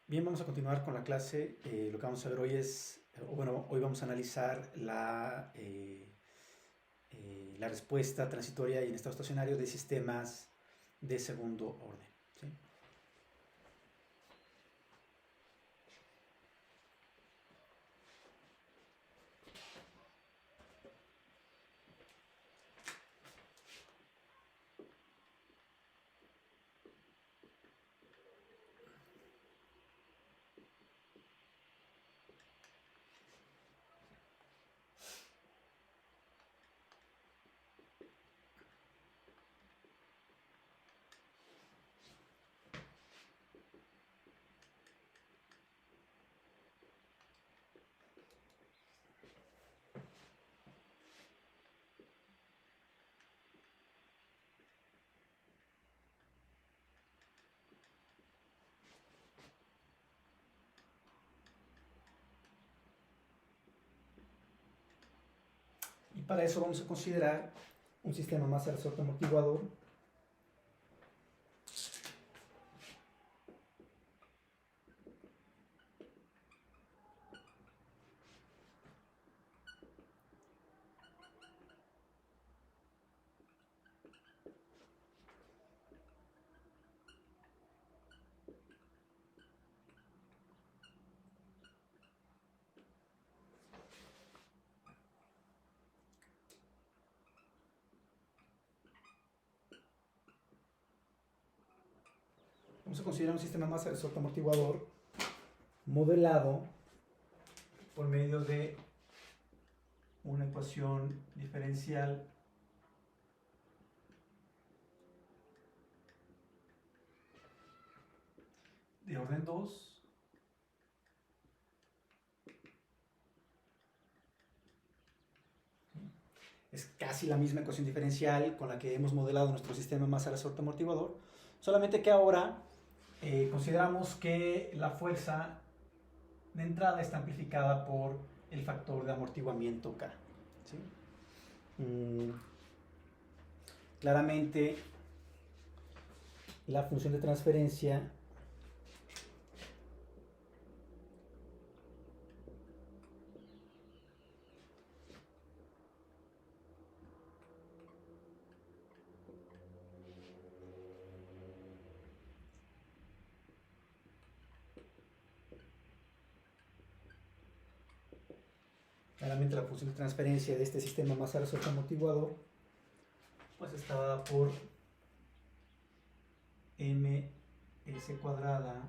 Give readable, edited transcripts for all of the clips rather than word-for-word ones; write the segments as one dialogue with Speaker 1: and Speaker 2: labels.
Speaker 1: Bien, vamos a continuar con la clase. Lo que vamos a ver hoy es, hoy vamos a analizar la respuesta transitoria y en estado estacionario de sistemas de segundo orden. ¿Sí? Y para eso vamos a considerar un sistema masa resorte amortiguador Vamos a considerar un sistema masa resorte amortiguador modelado por medio de una ecuación diferencial de orden 2 es casi la misma ecuación diferencial con la que hemos modelado nuestro sistema masa resorte amortiguador, solamente que ahora consideramos que la fuerza de entrada está amplificada por el factor de amortiguamiento K. ¿Sí? Claramente la función de transferencia Claramente la función de transferencia de este sistema masa resorte amortiguador pues está dada por ms cuadrada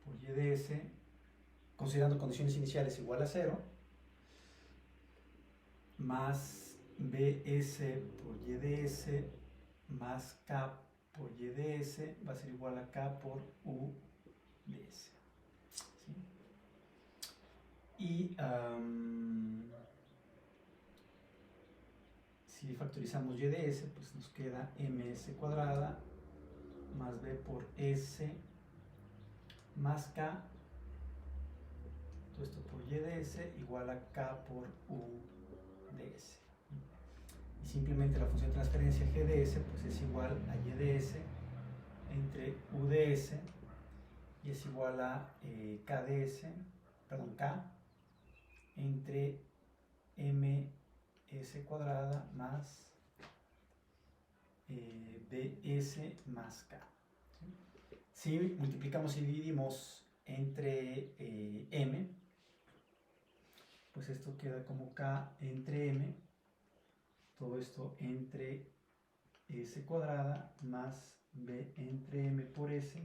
Speaker 1: por y de s, considerando condiciones iniciales igual a 0, más bs por y de s más k por y de s va a ser igual a k por u de s. ¿Sí? Y si factorizamos y de s, pues nos queda ms cuadrada más b por s más k, todo esto por y de s igual a k por u de s. Y simplemente la función de transferencia g de s pues es igual a y de s entre u de s y es igual a k de s, perdón, k entre ms cuadrada más bs más k. ¿Sí? Si multiplicamos y dividimos entre m, pues esto queda como k entre m, todo esto entre s cuadrada más b entre m por s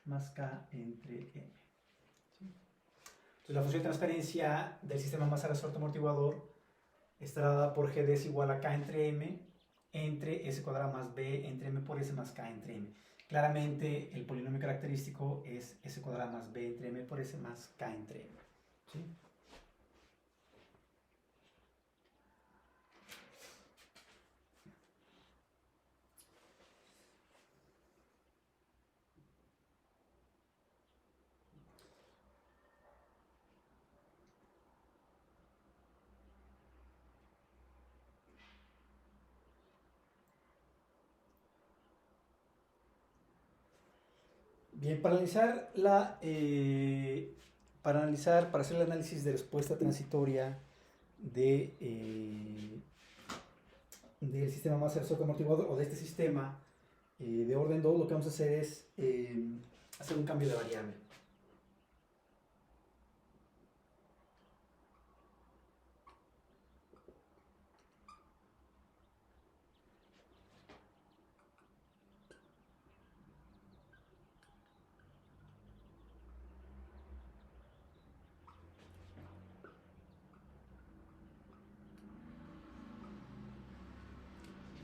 Speaker 1: más k entre m. ¿Sí? Entonces la función de transferencia del sistema masa resorte amortiguador estará dada por g de s igual a k entre m entre s cuadrada más b entre m por s más k entre m. Claramente el polinomio característico es s cuadrada más b entre m por s más k entre m. ¿Sí? Bien, para hacer el análisis de respuesta transitoria del sistema masa resorte amortiguador o de este sistema de orden 2, lo que vamos a hacer es hacer un cambio de variable.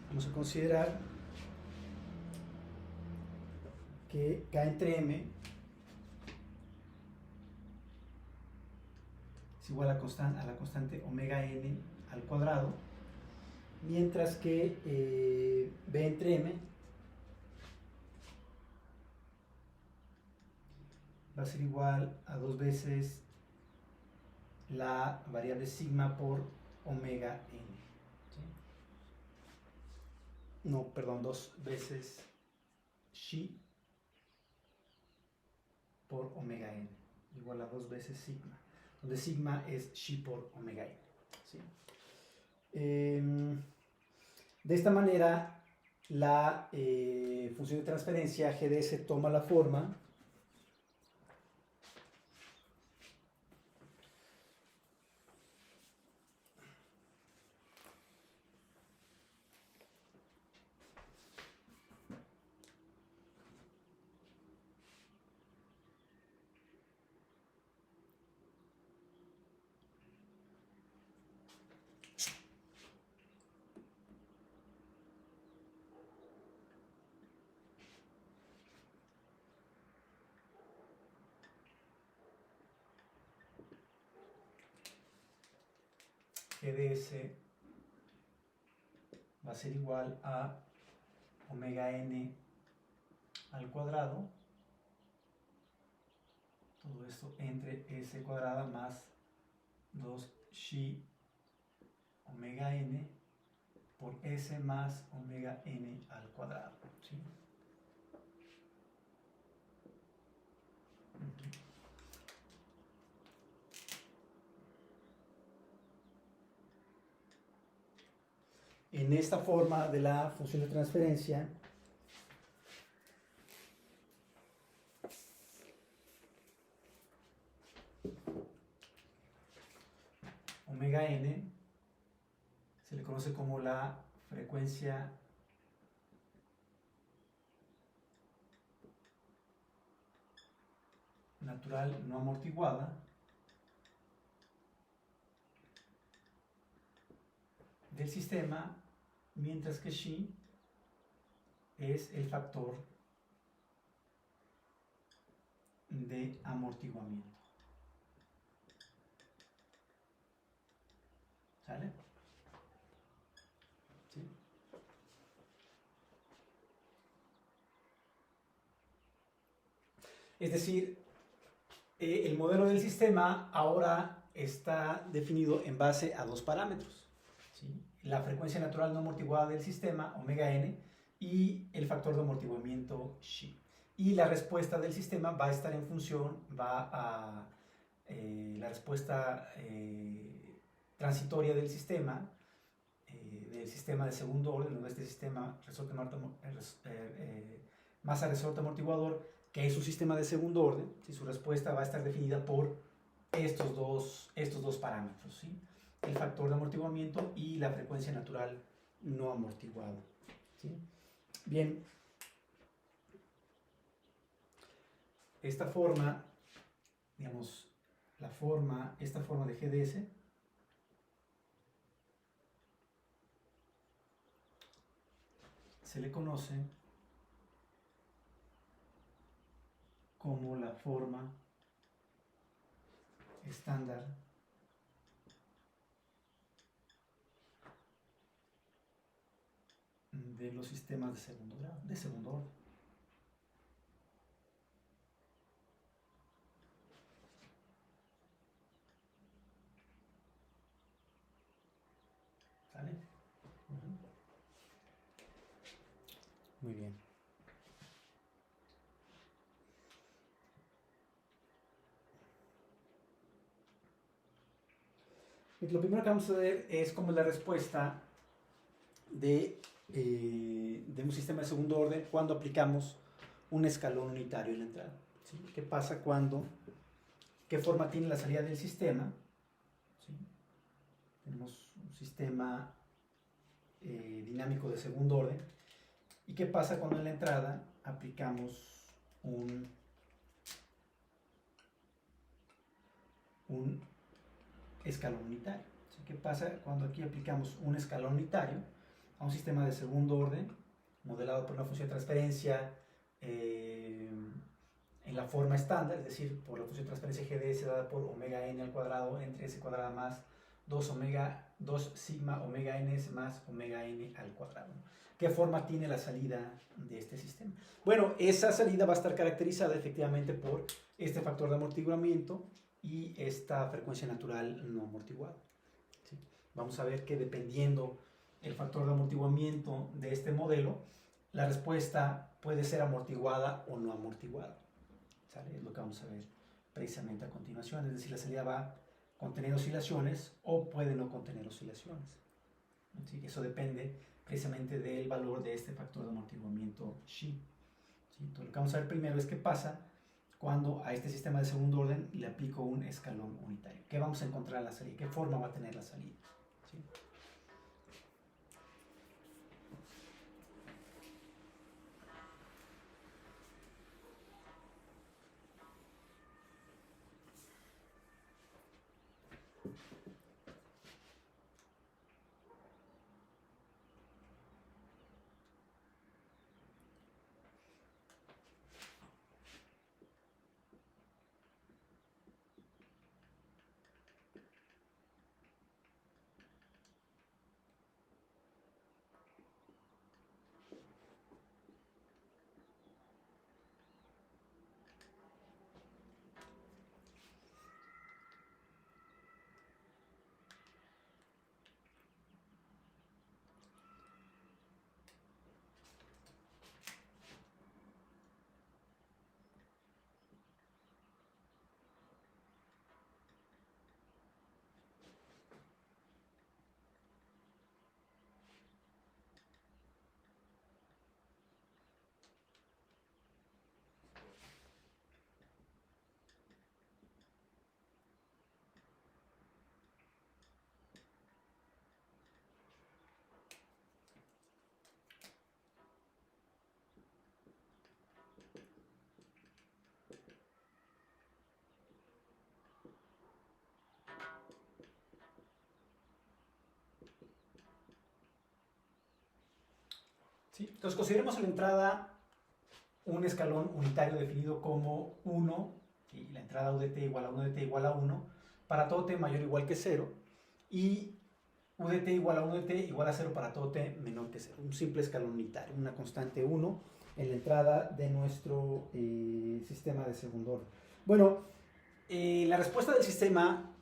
Speaker 1: Vamos a considerar que K entre M es igual a la constante omega n al cuadrado, mientras que B entre M va a ser igual a 2 veces la variable sigma por omega n. ¿Sí? No, perdón, 2 veces xi por omega n, igual a 2 veces sigma, donde sigma es xi por omega n. ¿Sí? De esta manera, la función de transferencia GDS toma la forma GDS va a ser igual a omega n al cuadrado, todo esto entre s cuadrada más 2 xi omega n por s más omega n al cuadrado. ¿Sí? En esta forma de la función de transferencia, omega n se le conoce como la frecuencia natural no amortiguada del sistema, mientras que xi es el factor de amortiguamiento. ¿Sale? ¿Sí? Es decir, el modelo del sistema ahora está definido en base a dos parámetros. ¿Sí? La frecuencia natural no amortiguada del sistema, omega n, y el factor de amortiguamiento xi. Y la respuesta del sistema va a estar en función, la respuesta transitoria del sistema de segundo orden, de este sistema masa resorte amortiguador, que es un sistema de segundo orden. ¿Sí? Su respuesta va a estar definida por estos dos parámetros, ¿sí? El factor de amortiguamiento y la frecuencia natural no amortiguada. ¿Sí? Bien, esta forma, digamos, esta forma de GDS se le conoce como la forma estándar de los sistemas de segundo grado, de segundo orden. ¿Sale? Muy bien. Lo primero que vamos a ver es cómo es la respuesta de un sistema de segundo orden cuando aplicamos un escalón unitario en la entrada. ¿Sí? ¿Qué pasa cuando, qué forma tiene la salida del sistema? ¿Sí? Tenemos un sistema dinámico de segundo orden. ¿Y qué pasa cuando en la entrada aplicamos un escalón unitario? ¿Sí? ¿Qué pasa cuando aquí aplicamos un escalón unitario a un sistema de segundo orden modelado por una función de transferencia en la forma estándar, es decir, por la función de transferencia GDS dada por omega n al cuadrado entre s cuadrada más 2 sigma omega ns más omega n al cuadrado? ¿Qué forma tiene la salida de este sistema? Bueno, esa salida va a estar caracterizada efectivamente por este factor de amortiguamiento y esta frecuencia natural no amortiguada. ¿Sí? Vamos a ver que dependiendo el factor de amortiguamiento de este modelo, la respuesta puede ser amortiguada o no amortiguada. ¿Sale? Es lo que vamos a ver precisamente a continuación. Es decir, la salida va a contener oscilaciones o puede no contener oscilaciones. ¿Sí? Eso depende precisamente del valor de este factor de amortiguamiento Xi. ¿Sí? Entonces, lo que vamos a ver primero es qué pasa cuando a este sistema de segundo orden le aplico un escalón unitario. ¿Qué vamos a encontrar en la salida? ¿Qué forma va a tener la salida? ¿Sí? ¿Sí? Entonces consideremos en la entrada un escalón unitario definido como 1, y la entrada UDT igual a 1, UDT igual a 1, para todo t mayor o igual que 0, y UDT igual a 1, UDT igual a 0 para todo t menor que 0. Un simple escalón unitario, una constante 1 en la entrada de nuestro sistema de segundo orden. Bueno, la respuesta del sistema,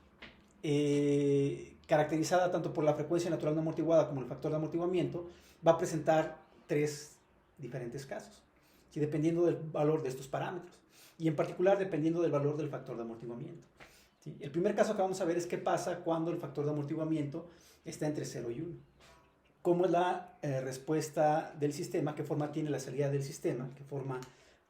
Speaker 1: caracterizada tanto por la frecuencia natural no amortiguada como el factor de amortiguamiento, va a presentar tres diferentes casos, ¿sí? Dependiendo del valor de estos parámetros y en particular dependiendo del valor del factor de amortiguamiento. ¿Sí? El primer caso que vamos a ver es qué pasa cuando el factor de amortiguamiento está entre 0 y 1. ¿Cómo es la respuesta del sistema? ¿Qué forma tiene la salida del sistema? ¿Qué forma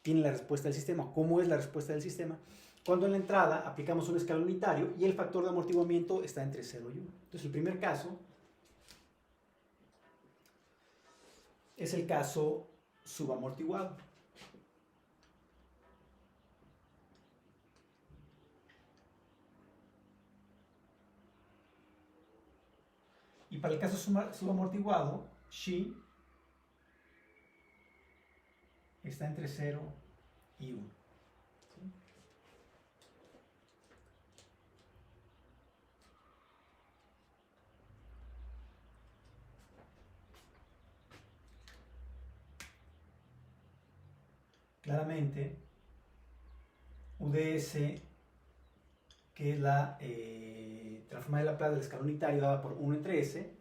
Speaker 1: tiene la respuesta del sistema? ¿Cómo es la respuesta del sistema? Cuando en la entrada aplicamos un escalón unitario y el factor de amortiguamiento está entre 0 y 1. Entonces el primer caso es el caso subamortiguado. Y para el caso subamortiguado, Xi está entre 0 y 1. ¿Sí? Claramente, UDS, que es la transformada de Laplace del escalón unitario dada por 1 entre S,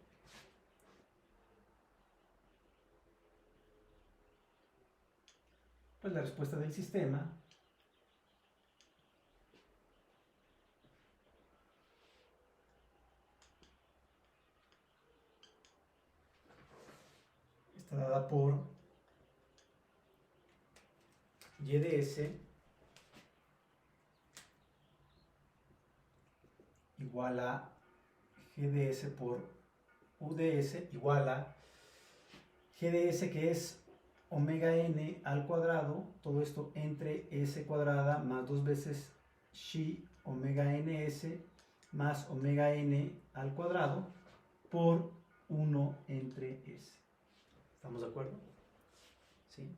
Speaker 1: pues la respuesta del sistema está dada por y de s igual a g de s por u de s igual a g de s, que es omega n al cuadrado, todo esto entre s cuadrada más 2 veces xi omega ns más omega n al cuadrado por 1 entre s. ¿Estamos de acuerdo? ¿Sí?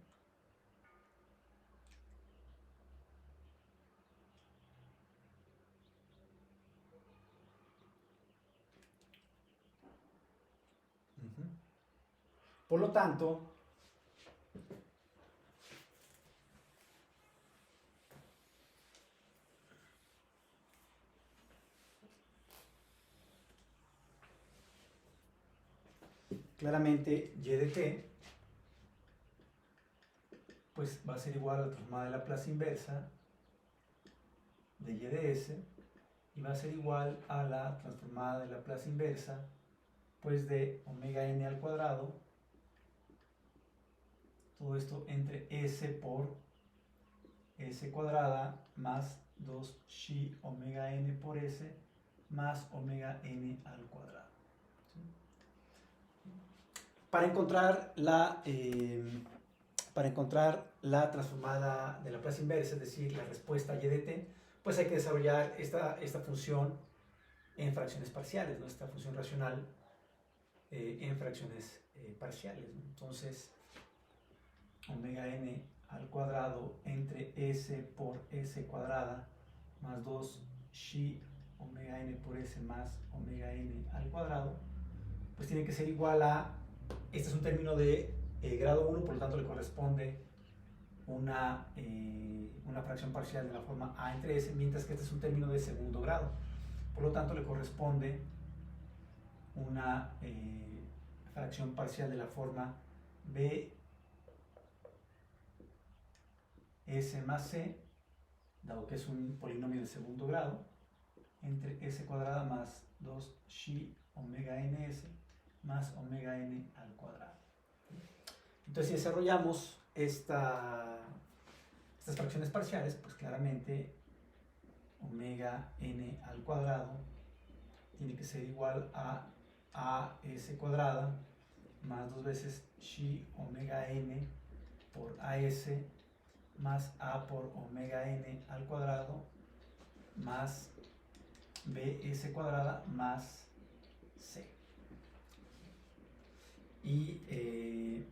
Speaker 1: Por lo tanto, claramente y de t pues va a ser igual a la transformada de Laplace inversa de y de s, y va a ser igual a la transformada de Laplace inversa pues de omega n al cuadrado, todo esto entre s por s cuadrada más 2 xi omega n por s más omega n al cuadrado. ¿Sí? Para encontrar la transformada de Laplace inversa, es decir, la respuesta y de t, pues hay que desarrollar esta función en fracciones parciales, ¿no? Esta función racional en fracciones parciales, ¿no? Entonces, omega n al cuadrado entre s por s cuadrada más 2 xi omega n por s más omega n al cuadrado, pues tiene que ser igual a, este es un término de grado 1, por lo tanto le corresponde una fracción parcial de la forma a entre s, mientras que este es un término de segundo grado, por lo tanto le corresponde una fracción parcial de la forma b s más c, dado que es un polinomio de segundo grado, entre s cuadrada más 2 xi omega ns más omega n al cuadrado. Entonces, si desarrollamos estas fracciones parciales, pues claramente omega n al cuadrado tiene que ser igual a s cuadrada más 2 veces xi omega n por as más a por omega n al cuadrado más bs cuadrada más c. Y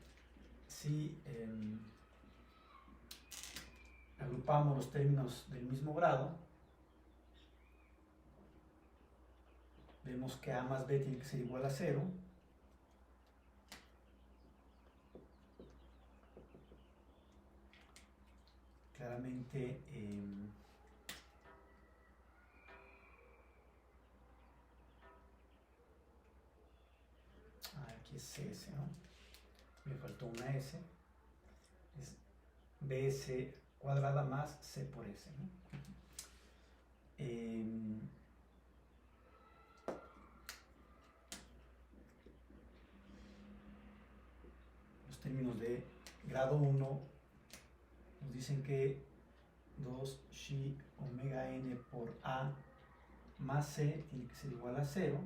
Speaker 1: si agrupamos los términos del mismo grado, vemos que a más b tiene que ser igual a 0. Claramente aquí es cs, ¿no? Me faltó una s, es bs cuadrada más c por s, ¿no? Los términos de grado 1 nos dicen que 2 xi omega n por a más c tiene que ser igual a 0,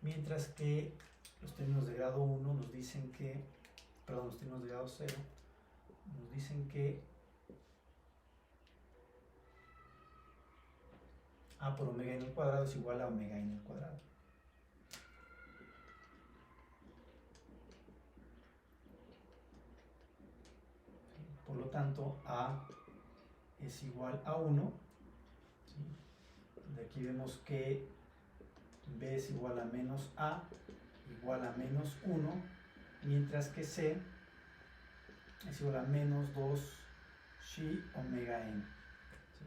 Speaker 1: mientras que los términos de grado 1 nos dicen que, perdón, los términos de grado 0 nos dicen que a por omega n al cuadrado es igual a omega n al cuadrado. Por lo tanto, a es igual a 1. ¿Sí? De aquí vemos que b es igual a menos a igual a menos 1, mientras que c es igual a menos 2 xi omega n. ¿Sí?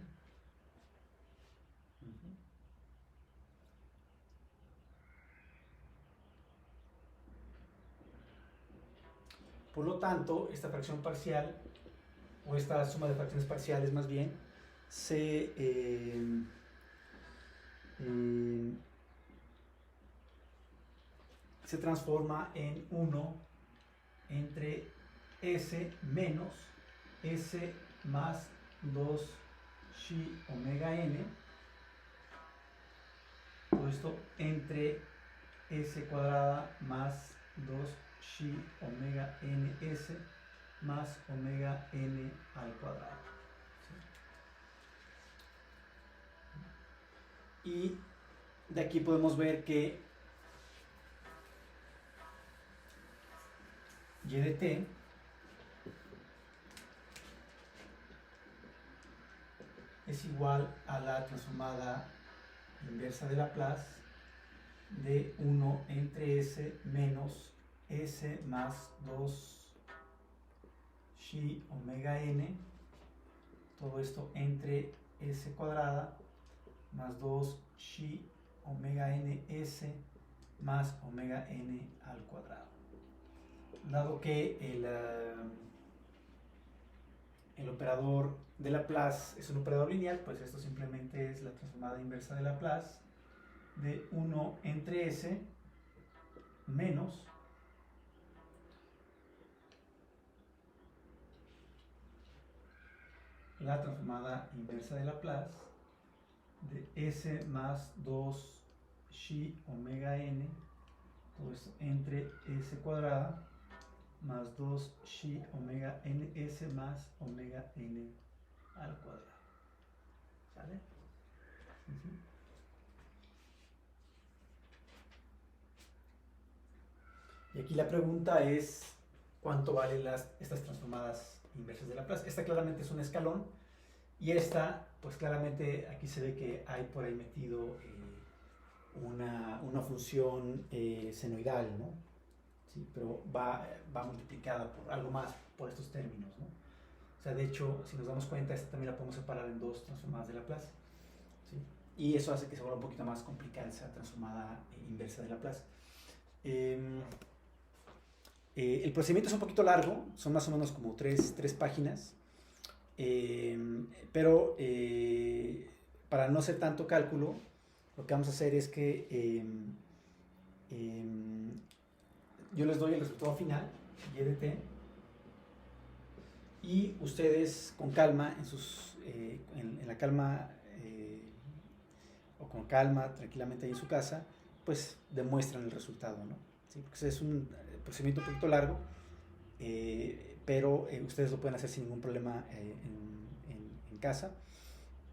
Speaker 1: Por lo tanto, esta fracción parcial, o esta suma de fracciones parciales más bien, se transforma en 1 entre S menos S más 2 chi omega n, todo esto entre S cuadrada más 2 chi omega ns más omega n al cuadrado. ¿Sí? Y de aquí podemos ver que y de t es igual a la transformada inversa de Laplace de 1 entre s menos s más 2 chi omega n, todo esto entre s cuadrada más 2 chi omega n s más omega n al cuadrado. Dado que el operador de Laplace es un operador lineal, pues esto simplemente es la transformada inversa de Laplace de 1 entre s menos la transformada inversa de Laplace de s más 2 chi omega n, todo esto entre s cuadrada más 2 chi omega ns más omega n al cuadrado. ¿Sale? Y aquí la pregunta es ¿cuánto valen estas transformadas inversas de Laplace? Esta claramente es un escalón y esta, pues claramente aquí se ve que hay por ahí metido una función senoidal, ¿no? Sí, pero va multiplicada por algo más por estos términos, ¿no? O sea, de hecho, si nos damos cuenta, esta también la podemos separar en dos transformadas de Laplace, ¿sí? Y eso hace que se vuelva un poquito más complicada esa transformada inversa de Laplace. El procedimiento es un poquito largo, son más o menos como tres páginas, pero para no hacer tanto cálculo, lo que vamos a hacer es que yo les doy el resultado final, y de t, y ustedes con calma, en la calma, o con calma, tranquilamente ahí en su casa, pues demuestran el resultado, ¿no? ¿Sí? Porque es un procedimiento un poquito largo, pero ustedes lo pueden hacer sin ningún problema en casa.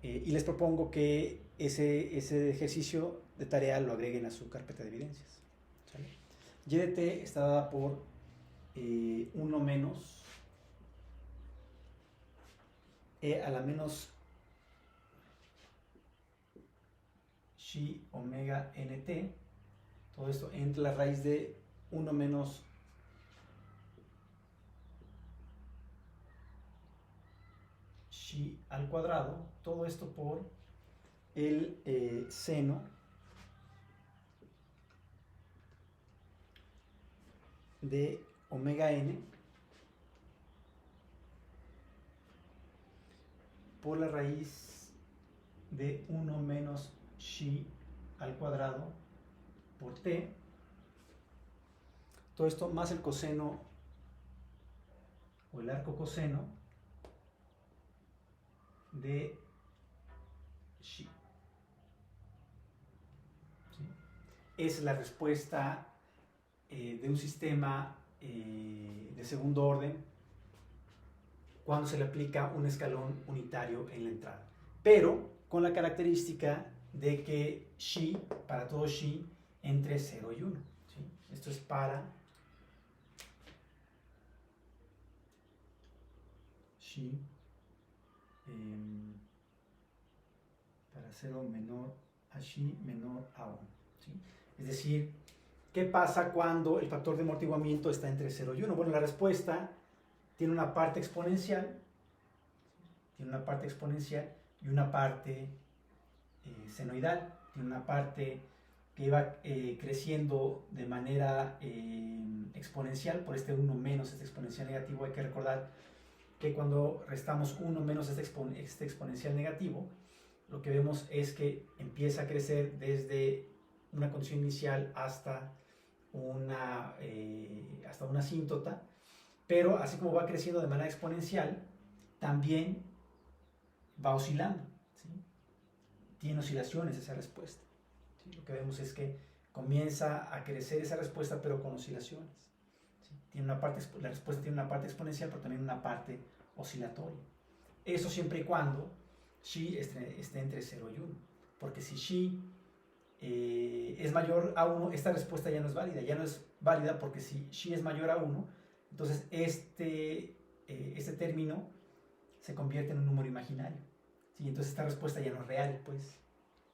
Speaker 1: Y les propongo que ese ejercicio de tarea lo agreguen a su carpeta de evidencias. ¿Sale? Y de t está dada por 1 menos e a la menos chi omega nt, todo esto entre la raíz de 1 menos chi al cuadrado, todo esto por el seno de omega n por la raíz de 1 menos chi al cuadrado por t, todo esto más el coseno o el arco coseno de chi. ¿Sí? Es la respuesta de un sistema de segundo orden cuando se le aplica un escalón unitario en la entrada, pero con la característica de que chi, para todo chi, entre 0 y 1. ¿Sí? Esto es para chi para 0 menor a chi menor a 1. ¿Sí? Es decir, ¿qué pasa cuando el factor de amortiguamiento está entre 0 y 1? Bueno, la respuesta tiene una parte exponencial, y una parte senoidal, tiene una parte que va creciendo de manera exponencial por este 1 menos este exponencial negativo. Hay que recordar que cuando restamos 1 menos este exponencial negativo, lo que vemos es que empieza a crecer desde una condición inicial hasta una asíntota, pero así como va creciendo de manera exponencial, también va oscilando, ¿sí? Tiene oscilaciones esa respuesta, ¿sí? Lo que vemos es que comienza a crecer esa respuesta, pero con oscilaciones, ¿sí? La respuesta tiene una parte exponencial, pero también una parte oscilatoria. Eso siempre y cuando xi esté entre 0 y 1, porque si xi es mayor a 1, esta respuesta ya no es válida. Ya no es válida porque si xi es mayor a 1, entonces este término se convierte en un número imaginario, ¿sí? Entonces esta respuesta ya no es real, pues.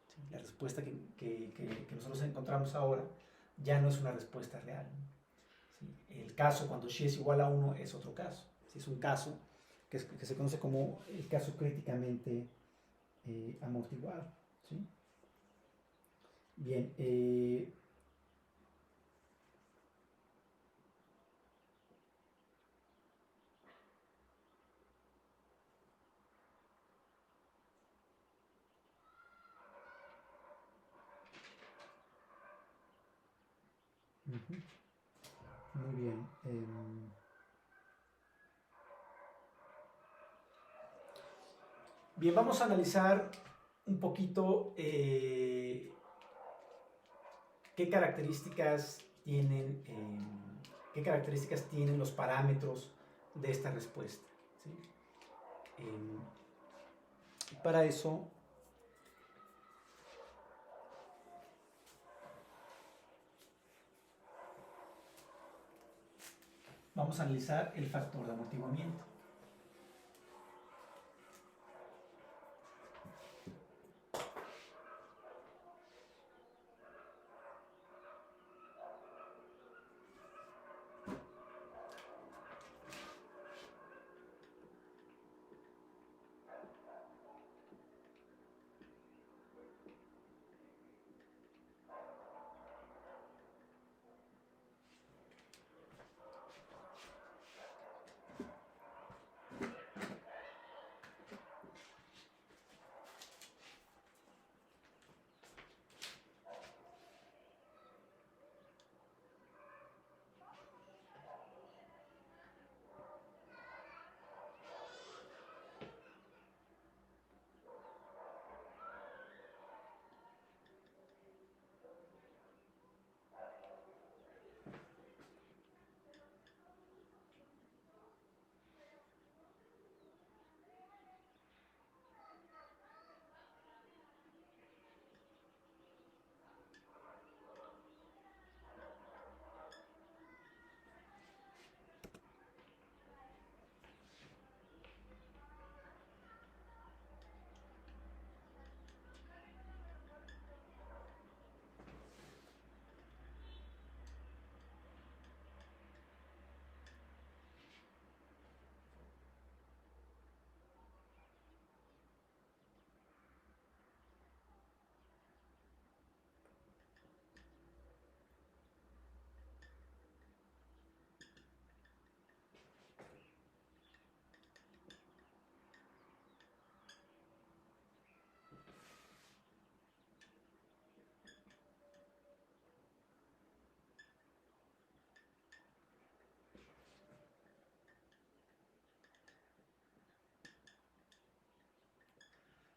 Speaker 1: ¿Sí? La respuesta que nosotros encontramos ahora ya no es una respuesta real, ¿sí? El caso cuando xi es igual a 1 es otro caso, ¿sí? Es un caso que se conoce como el caso críticamente amortiguado, ¿sí? Bien, muy bien. Bien, vamos a analizar un poquito qué características tienen los parámetros de esta respuesta, ¿sí? Para eso vamos a analizar el factor de amortiguamiento.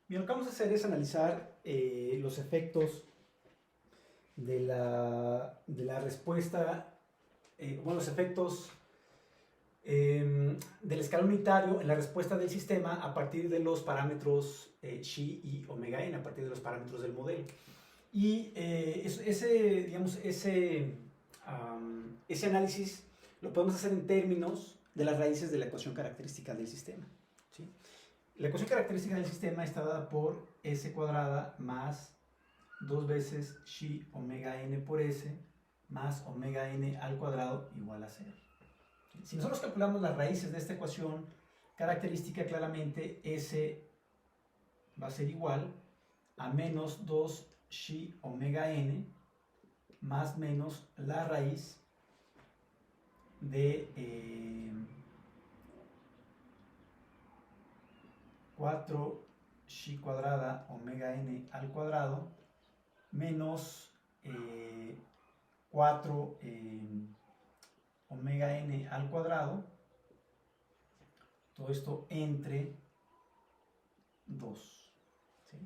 Speaker 1: Bien, lo que vamos a hacer es analizar los efectos de la respuesta, los efectos del escalón unitario en la respuesta del sistema a partir de los parámetros xi y omega n, a partir de los parámetros del modelo. Y ese análisis lo podemos hacer en términos de las raíces de la ecuación característica del sistema, ¿sí? La ecuación característica del sistema está dada por s cuadrada más 2 veces xi omega n por s más omega n al cuadrado igual a 0. Si nosotros calculamos las raíces de esta ecuación característica, claramente s va a ser igual a menos 2 xi omega n más menos la raíz de 4 xi cuadrada omega n al cuadrado menos 4 omega n al cuadrado Todo esto entre 2. ¿Sí?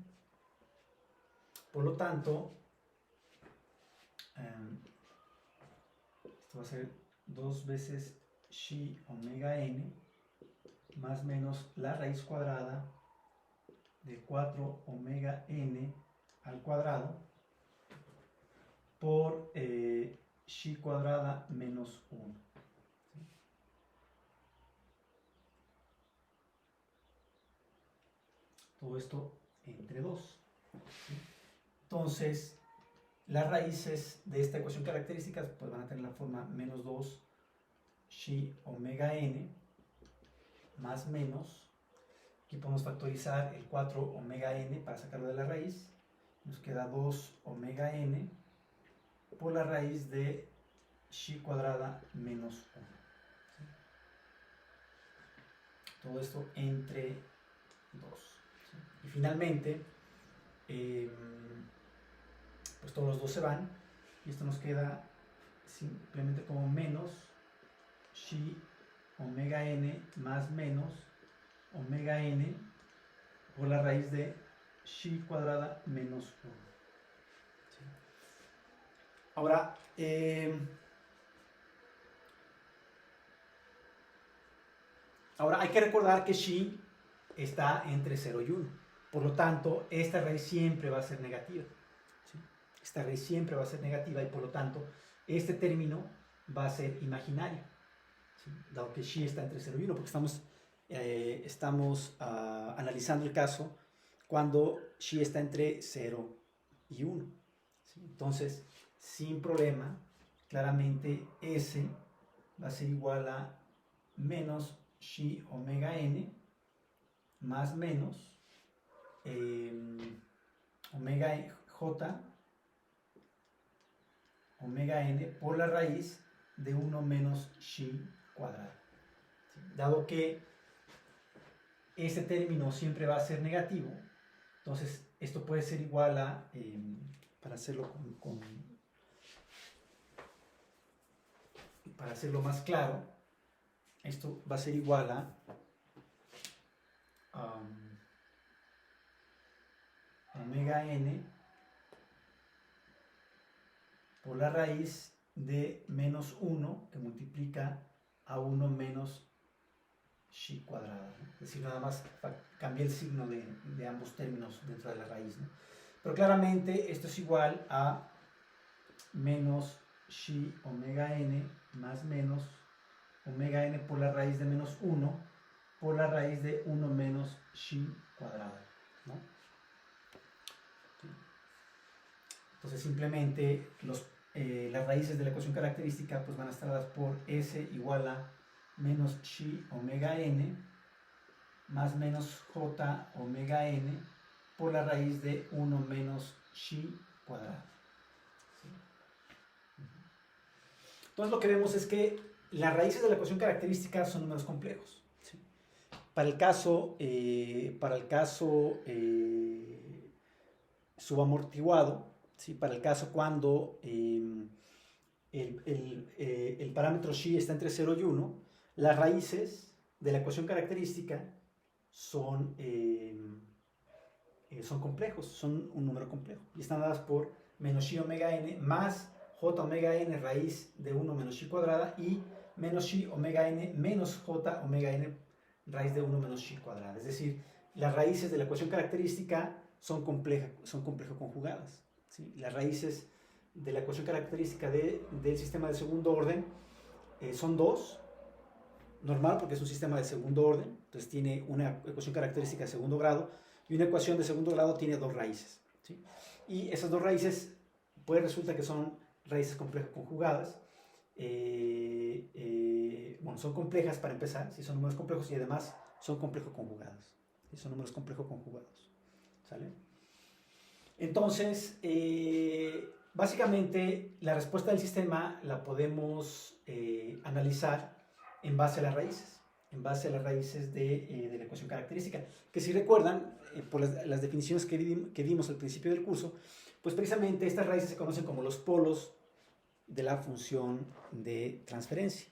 Speaker 1: Por lo tanto, esto va a ser 2 veces xi omega n más menos la raíz cuadrada de 4 omega n al cuadrado por xi cuadrada menos 1. ¿Sí? Todo esto entre 2. ¿Sí? Entonces, las raíces de esta ecuación característica pues van a tener la forma menos 2 xi omega n más menos, aquí podemos factorizar el 4 omega n para sacarlo de la raíz, nos queda 2 omega n por la raíz de xi cuadrada menos 1. ¿Sí? Todo esto entre 2. ¿Sí? Y finalmente, pues todos los 2 se van y esto nos queda simplemente como menos xi omega n más menos omega n por la raíz de xi cuadrada menos 1. ¿Sí? Ahora, hay que recordar que xi está entre 0 y 1. Por lo tanto, esta raíz siempre va a ser negativa. ¿Sí? Esta raíz siempre va a ser negativa y por lo tanto, este término va a ser imaginario. ¿Sí? Dado que xi está entre 0 y 1, porque estamos analizando el caso cuando xi está entre 0 y 1. ¿Sí? Entonces, sin problema, claramente S va a ser igual a menos xi omega n más menos omega j omega n por la raíz de 1 menos xi cuadrado. ¿Sí? Dado que este término siempre va a ser negativo, entonces esto puede ser igual a, para hacerlo para hacerlo más claro, esto va a ser igual a omega n por la raíz de menos 1 que multiplica a 1 menos xi cuadrada, ¿no? Es decir, nada más cambié el signo de ambos términos dentro de la raíz, ¿no? Pero claramente esto es igual a menos xi omega n más menos omega n por la raíz de menos 1 por la raíz de 1 menos xi cuadrada, ¿no? ¿Sí? Entonces simplemente las raíces de la ecuación característica pues van a estar dadas por S igual a menos xi omega n más menos j omega n por la raíz de 1 menos xi cuadrado. ¿Sí? Entonces lo que vemos es que las raíces de la ecuación característica son números complejos. ¿Sí? Para el caso subamortiguado, ¿sí? Para el caso cuando el parámetro xi está entre 0 y 1, las raíces de la ecuación característica son complejos, son un número complejo y están dadas por menos xi omega n más j omega n raíz de 1 menos xi cuadrada y menos xi omega n menos j omega n raíz de 1 menos xi cuadrada. Es decir, las raíces de la ecuación característica son complejo conjugadas. ¿Sí? Las raíces de la ecuación característica del sistema de segundo orden son 2, normal porque es un sistema de segundo orden, entonces tiene una ecuación característica de segundo grado y una ecuación de segundo grado tiene 2 raíces. ¿Sí? Y esas 2 raíces, pues resulta que son raíces complejas conjugadas. Bueno, son complejas para empezar, si son números complejos y además son complejo conjugados. ¿Sí? Son números complejo conjugados. ¿Sale? Entonces, básicamente la respuesta del sistema la podemos analizar en base a las raíces, de la ecuación característica, que si recuerdan, por las definiciones que dimos al principio del curso, pues precisamente estas raíces se conocen como los polos de la función de transferencia.